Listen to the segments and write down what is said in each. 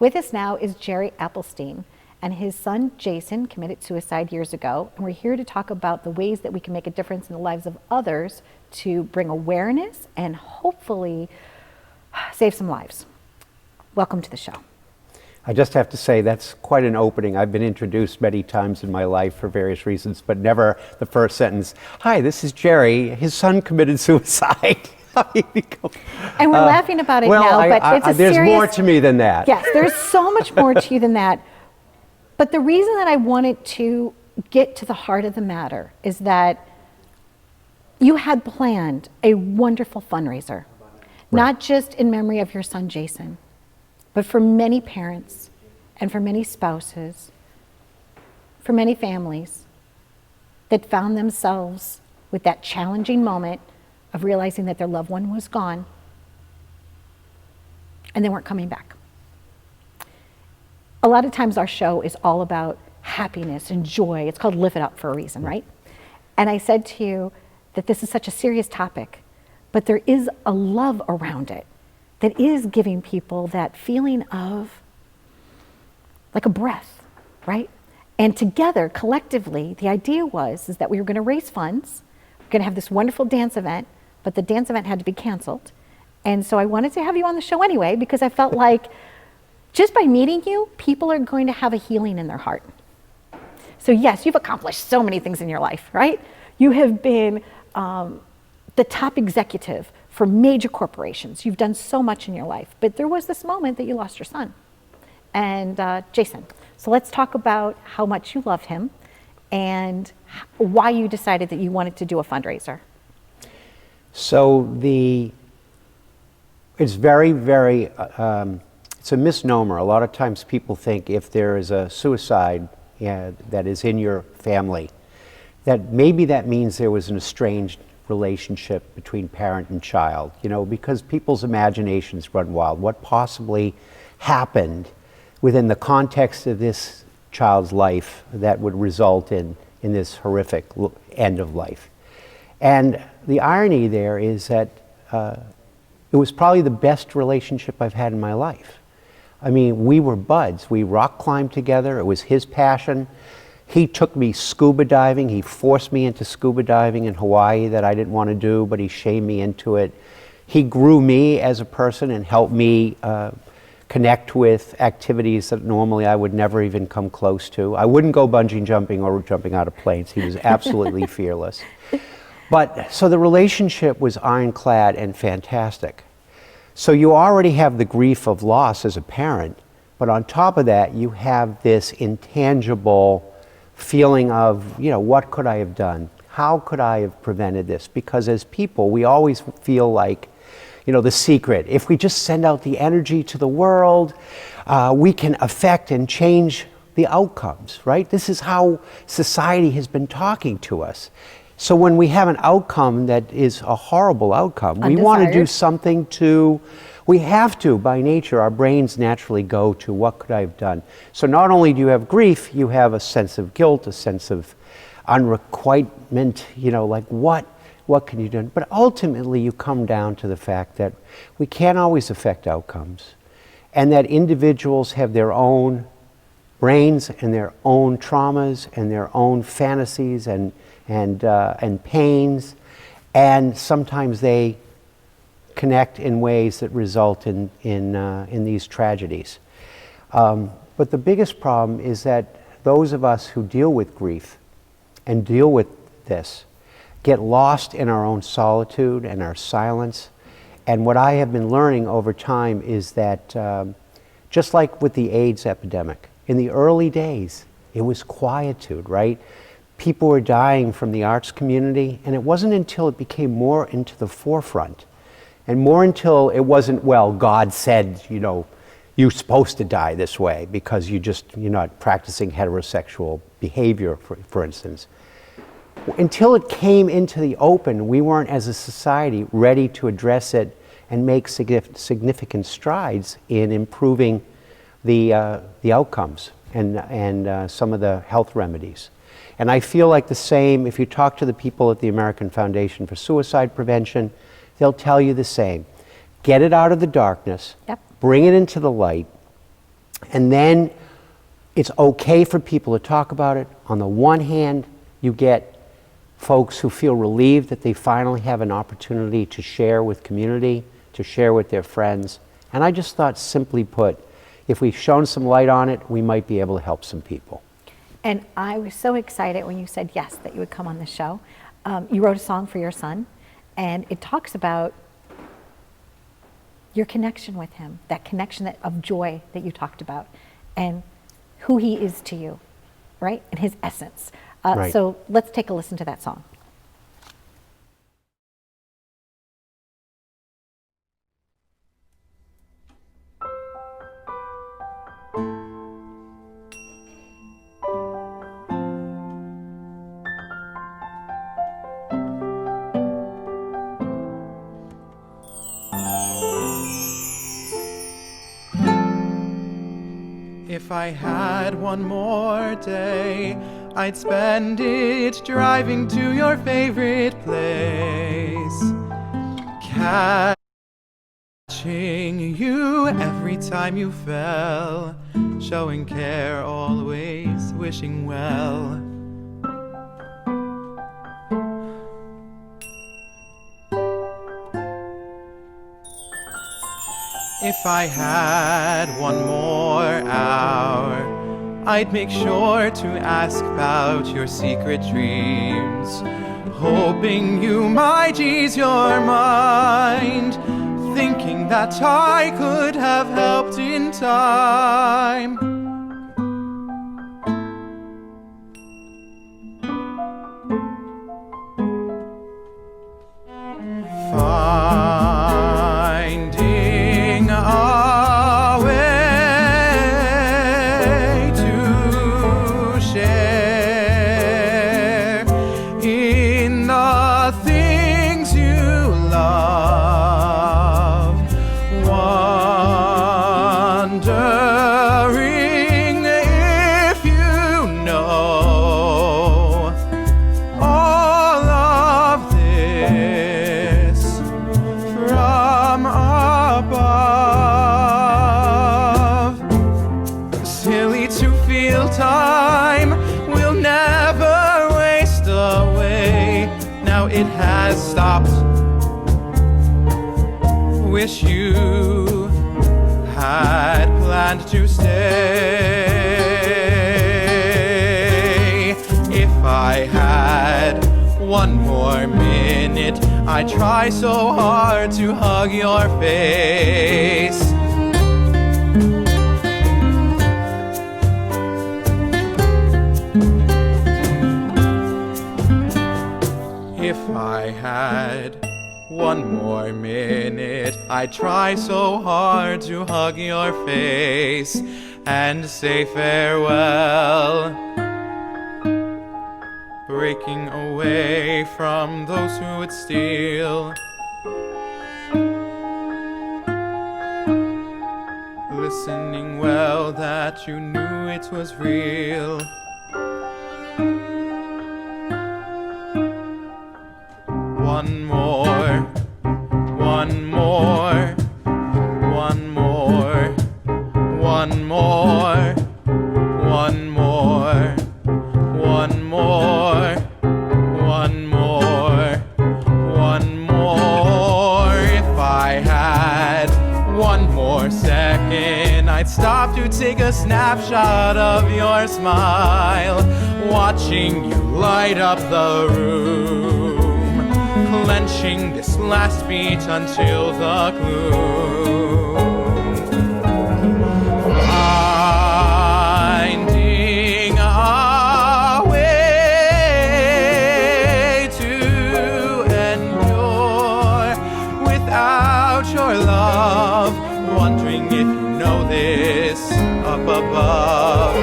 With us now is Jerry Appelstein, and his son Jason committed suicide years ago, and we're here to talk about the ways that we can make a difference in the lives of others to bring awareness and hopefully save some lives. Welcome to the show. I just have to say that's quite an opening. I've been introduced many times in my life for various reasons, but never the first sentence. Hi, this is Jerry. His son committed suicide. And we're laughing about it now, but it's a there's serious... more to me than that. Yes, there's so much more to you than that. But the reason that I wanted to get to the heart of the matter is that you had planned a wonderful fundraiser, not just in memory of your son Jason, but for many parents and for many spouses, for many families that found themselves with that challenging moment of realizing that their loved one was gone and they weren't coming back. A lot of times our show is all about happiness and joy. It's called Live It Up for a reason, right? And I said to you that this is such a serious topic, but there is a love around it that is giving people that feeling of like a breath, right? And together, collectively, the idea is that we were gonna raise funds, we're gonna have this wonderful dance event, but the dance event had to be canceled. And so I wanted to have you on the show anyway, because I felt like just by meeting you, people are going to have a healing in their heart. So yes, you've accomplished so many things in your life, right? You have been the top executive for major corporations. You've done so much in your life, but there was this moment that you lost your son. And Jason, so let's talk about how much you love him and why you decided that you wanted to do a fundraiser. So it's very, very, it's a misnomer. A lot of times people think if there is a suicide that is in your family, that maybe that means there was an estranged relationship between parent and child, because people's imaginations run wild. What possibly happened within the context of this child's life that would result in this horrific end of life? And the irony there is that it was probably the best relationship I've had in my life. I mean, we were buds. We rock climbed together. It was his passion. He took me scuba diving. He forced me into scuba diving in Hawaii that I didn't want to do, but he shamed me into it. He grew me as a person and helped me connect with activities that normally I would never even come close to. I wouldn't go bungee jumping or jumping out of planes. He was absolutely fearless. But so the relationship was ironclad and fantastic. So you already have the grief of loss as a parent, but on top of that, you have this intangible feeling of, what could I have done? How could I have prevented this? Because as people, we always feel like, the secret. If we just send out the energy to the world, we can affect and change the outcomes, right? This is how society has been talking to us. So when we have an outcome that is a horrible outcome, we want to do something we have to, by nature, our brains naturally go to what could I have done? So not only do you have grief, you have a sense of guilt, a sense of unrequitement, like what can you do? But ultimately you come down to the fact that we can't always affect outcomes, and that individuals have their own brains and their own traumas and their own fantasies and pains, and sometimes they connect in ways that result in these tragedies. But the biggest problem is that those of us who deal with grief and deal with this get lost in our own solitude and our silence. And what I have been learning over time is that just like with the AIDS epidemic, in the early days, it was quietude, right? People were dying from the arts community, and it wasn't until it became more into the forefront, and more until it wasn't, well, God said, you're supposed to die this way because you're not practicing heterosexual behavior, for instance. Until it came into the open, we weren't, as a society, ready to address it and make significant strides in improving the outcomes and some of the health remedies. And I feel like the same, if you talk to the people at the American Foundation for Suicide Prevention, they'll tell you the same. Get it out of the darkness, bring it into the light, And then it's okay for people to talk about it. On the one hand, you get folks who feel relieved that they finally have an opportunity to share with community, to share with their friends. And I just thought, simply put, if we've shone some light on it, we might be able to help some people. And I was so excited when you said yes, that you would come on the show. You wrote a song for your son, and it talks about your connection with him, that connection of joy that you talked about, and who he is to you, right? And his essence. Right. So let's take a listen to that song. If I had one more day, I'd spend it driving to your favorite place, catching you every time you fell, showing care, always wishing well. If I had one more hour, I'd make sure to ask about your secret dreams, hoping you might ease your mind, thinking that I could have helped in time. Finding a way to share in the things you love, wondering if you know all of this from above. Silly to feel time will never waste away. Now it has stopped. Wish you had planned to stay. If I had one more minute, I try so hard to hug your face. If I had one more minute, I try so hard to hug your face and say farewell, breaking away from those who would steal, listening well that you knew it was real. One more, one more, one more, one more, one more, one more, one more, one more. If I had one more second, I'd stop to take a snapshot of your smile, watching you light up the room, clenching this last beat until the gloom. Finding a way to endure without your love, wondering if you know this up above.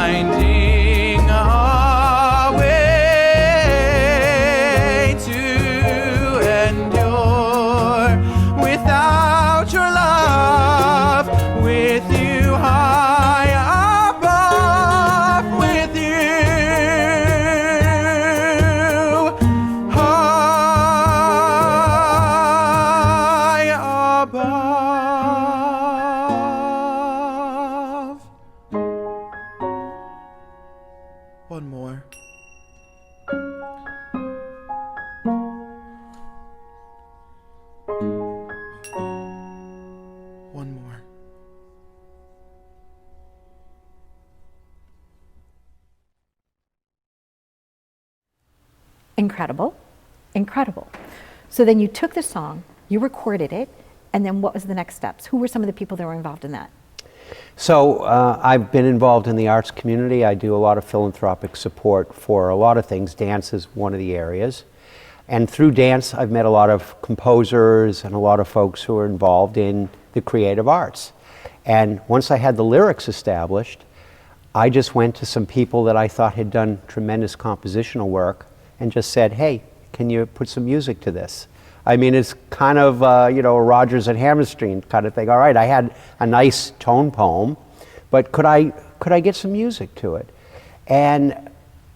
Finding a way to endure without your love, with you high above, with you high above. incredible, incredible. So then you took the song, you recorded it, and then what was the next steps? Who were some of the people that were involved in that? So I've been involved in the arts community. I do a lot of philanthropic support for a lot of things. Dance is one of the areas. And through dance, I've met a lot of composers and a lot of folks who are involved in the creative arts. And once I had the lyrics established, I just went to some people that I thought had done tremendous compositional work and just said, hey, can you put some music to this? I mean, it's kind of, you know, a Rodgers and Hammerstein kind of thing. All right, I had a nice tone poem, but could I get some music to it? And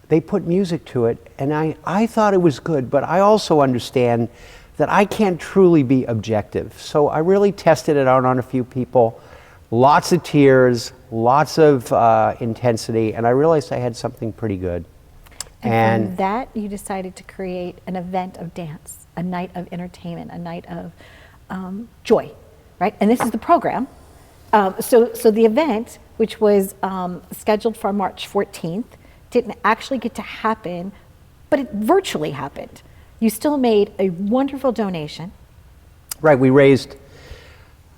they put music to it, and I thought it was good, but I also understand that I can't truly be objective. So I really tested it out on a few people, lots of tears, lots of intensity, and I realized I had something pretty good. And from that, you decided to create an event of dance, a night of entertainment, a night of joy, right? And this is the program. So the event, which was scheduled for March 14th, didn't actually get to happen, but it virtually happened. You still made a wonderful donation. Right, we raised,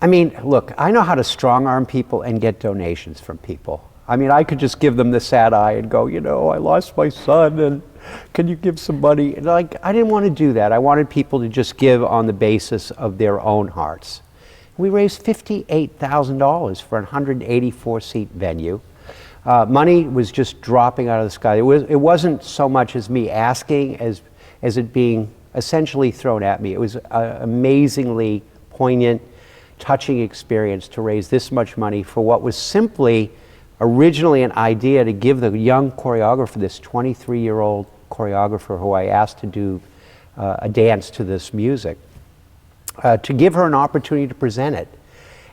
I mean, look, I know how to strong arm people and get donations from people. I mean, I could just give them the sad eye and go, you know, I lost my son and can you give some money? And like, I didn't want to do that. I wanted people to just give on the basis of their own hearts. We raised $58,000 for a 184-seat venue. Money was just dropping out of the sky. It wasn't so much as me asking as it being essentially thrown at me. It was an amazingly poignant, touching experience to raise this much money for what was simply originally an idea to give the young choreographer, this 23-year-old choreographer who I asked to do a dance to this music, to give her an opportunity to present it.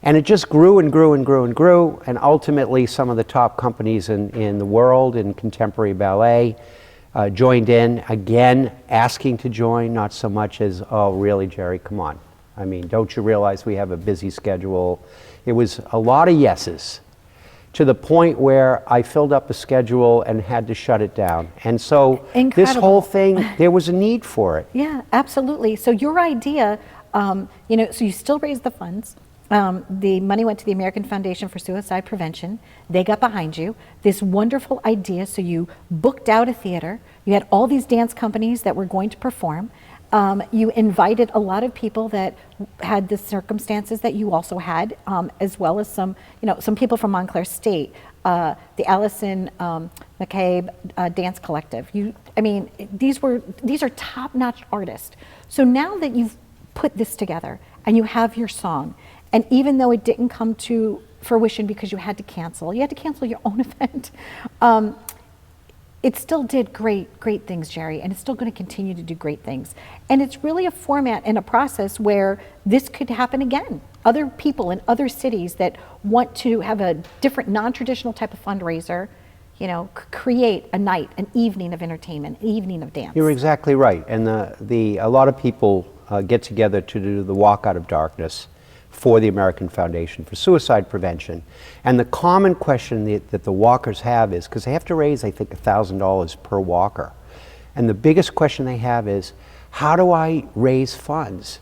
And it just grew and grew and grew and grew, and ultimately some of the top companies in the world in contemporary ballet joined in, again, asking to join, not so much as, oh, really, Jerry, come on. I mean, don't you realize we have a busy schedule? It was a lot of yeses, to the point where I filled up a schedule and had to shut it down. And so this whole thing, there was a need for it. Yeah, absolutely. So your idea, you know, so you still raised the funds. The money went to the American Foundation for Suicide Prevention. They got behind you. This wonderful idea, so you booked out a theater. You had all these dance companies that were going to perform. You invited a lot of people that had the circumstances that you also had, as well as some, you know, some people from Montclair State, the Allison McCabe Dance Collective. I mean, these are top-notch artists. So now that you've put this together and you have your song, and even though it didn't come to fruition because you had to cancel your own event. It still did great things, Jerry, and it's still going to continue to do great things. And it's really a format and a process where this could happen again. Other people in other cities that want to have a different, non-traditional type of fundraiser, you know, create a night, an evening of entertainment, an evening of dance. You're exactly right. And a lot of people get together to do the Walk Out of Darkness for the American Foundation for Suicide Prevention. And the common question that the walkers have is, because they have to raise, I think, $1,000 per walker. And the biggest question they have is, how do I raise funds?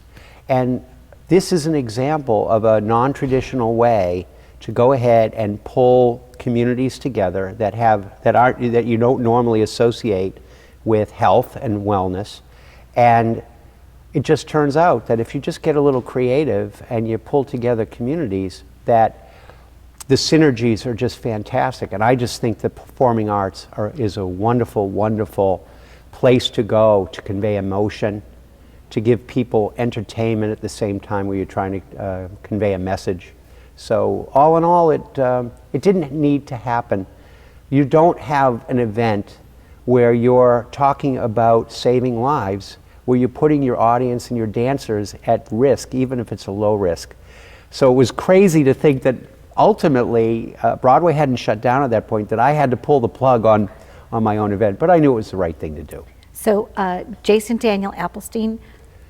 And this is an example of a non-traditional way to go ahead and pull communities together that you don't normally associate with health and wellness. And it just turns out that if you just get a little creative and you pull together communities, that the synergies are just fantastic. And I just think the performing arts is a wonderful, wonderful place to go to convey emotion, to give people entertainment at the same time where you're trying to convey a message. So all in all, it didn't need to happen. You don't have an event where you're talking about saving lives, where you're putting your audience and your dancers at risk, even if it's a low risk. So it was crazy to think that ultimately, Broadway hadn't shut down at that point, that I had to pull the plug on my own event, but I knew it was the right thing to do. So Jason Daniel Appelstein,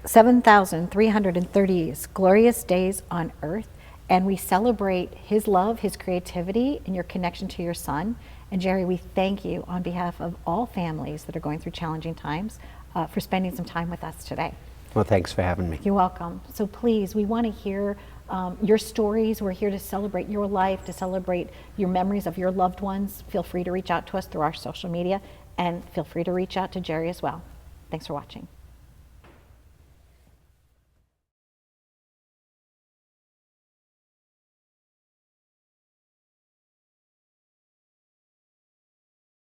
7,330 glorious days on earth, and we celebrate his love, his creativity, and your connection to your son. And Jerry, we thank you on behalf of all families that are going through challenging times. for spending some time with us today. Well, thanks for having me. You're welcome. So please, we want to hear your stories. We're here to celebrate your life, to celebrate your memories of your loved ones. Feel free to reach out to us through our social media, and feel free to reach out to Jerry as well. Thanks for watching.